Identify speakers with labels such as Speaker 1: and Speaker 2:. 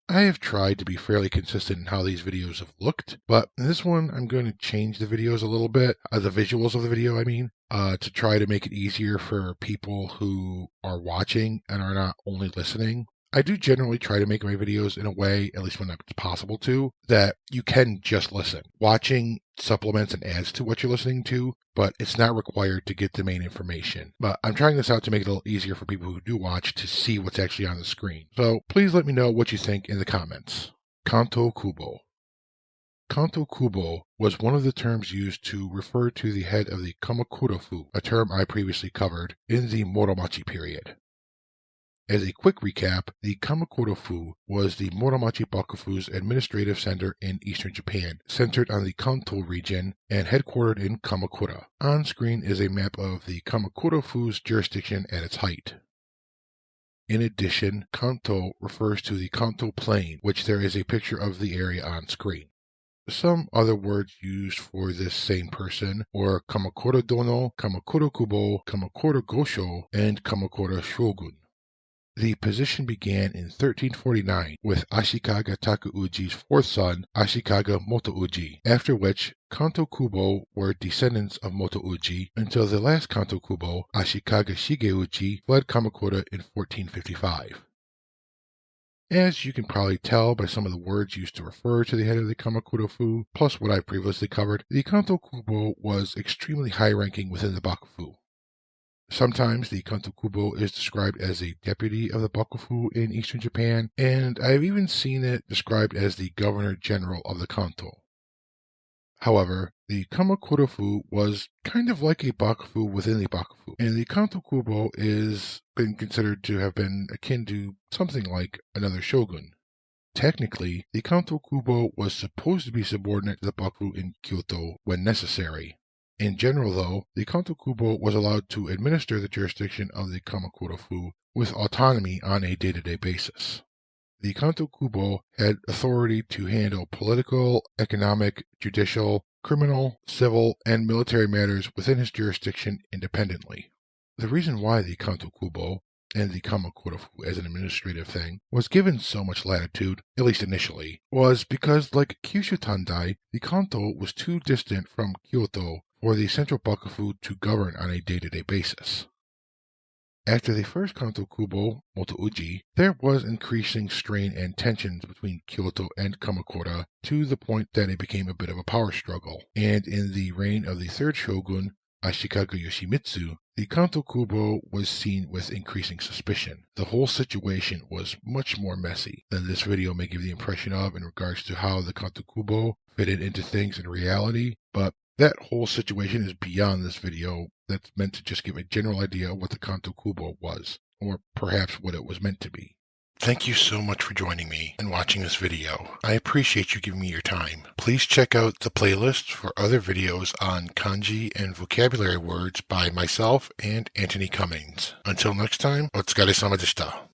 Speaker 1: I have tried to be fairly consistent in how these videos have looked, but in this one I'm going to change the videos a little bit, the visuals of the video to try to make it easier for people who are watching and are not only listening. I do generally try to make my videos in a way, at least when it's possible to, that you can just listen. Watching supplements and adds to what you're listening to, but it's not required to get the main information. But I'm trying this out to make it a little easier for people who do watch to see what's actually on the screen. So please let me know what you think in the comments. Kantō Kubo. Kantō Kubo was one of the terms used to refer to the head of the Kamakura-fu, a term I previously covered, in the Muromachi period. As a quick recap, the Kamakura-fu was the Muromachi Bakufu's administrative center in eastern Japan, centered on the Kantō region and headquartered in Kamakura. On screen is a map of the Kamakura-fu's jurisdiction at its height. In addition, Kantō refers to the Kantō Plain, which there is a picture of the area on screen. Some other words used for this same person were Kamakura Dono, Kamakura Kubo, Kamakura Gosho, and Kamakura Shogun. The position began in 1349 with Ashikaga Takauji's fourth son, Ashikaga Motouji, after which Kantō Kubo were descendants of Motouji until the last Kantō Kubo, Ashikaga Shigeuji, fled Kamakura in 1455. As you can probably tell by some of the words used to refer to the head of the Kamakura-fu, plus what I've previously covered, the Kantō Kubo was extremely high-ranking within the Bakufu. Sometimes the Kantō Kubo is described as a deputy of the Bakufu in eastern Japan, and I've even seen it described as the governor-general of the Kantō. However, the Kamakura-fu was kind of like a Bakufu within the Bakufu, and the Kantō Kubo is been considered to have been akin to something like another shogun. Technically, the Kantō Kubo was supposed to be subordinate to the Bakufu in Kyoto when necessary. In general, though, the Kantō Kubo was allowed to administer the jurisdiction of the Kamakura-fu with autonomy on a day-to-day basis. The Kantō Kubo had authority to handle political, economic, judicial, criminal, civil, and military matters within his jurisdiction independently. The reason why the Kantō Kubo and the Kamakura-fu as an administrative thing was given so much latitude, at least initially, was because, like Kyushu Tandai, the Kantō was too distant from Kyoto for the central Bakufu to govern on a day-to-day basis. After the first Kantō Kubo, Motouji, there was increasing strain and tensions between Kyoto and Kamakura to the point that it became a bit of a power struggle, and in the reign of the third shogun, Ashikaga Yoshimitsu, the Kantō Kubo was seen with increasing suspicion. The whole situation was much more messy than this video may give the impression of in regards to how the Kantō Kubo fitted into things in reality, but that whole situation is beyond this video. That's meant to just give a general idea of what the Kantō Kubo was, or perhaps what it was meant to be. Thank you so much for joining me and watching this video. I appreciate you giving me your time. Please check out the playlist for other videos on kanji and vocabulary words by myself and Anthony Cummings. Until next time, otsukaresama deshita.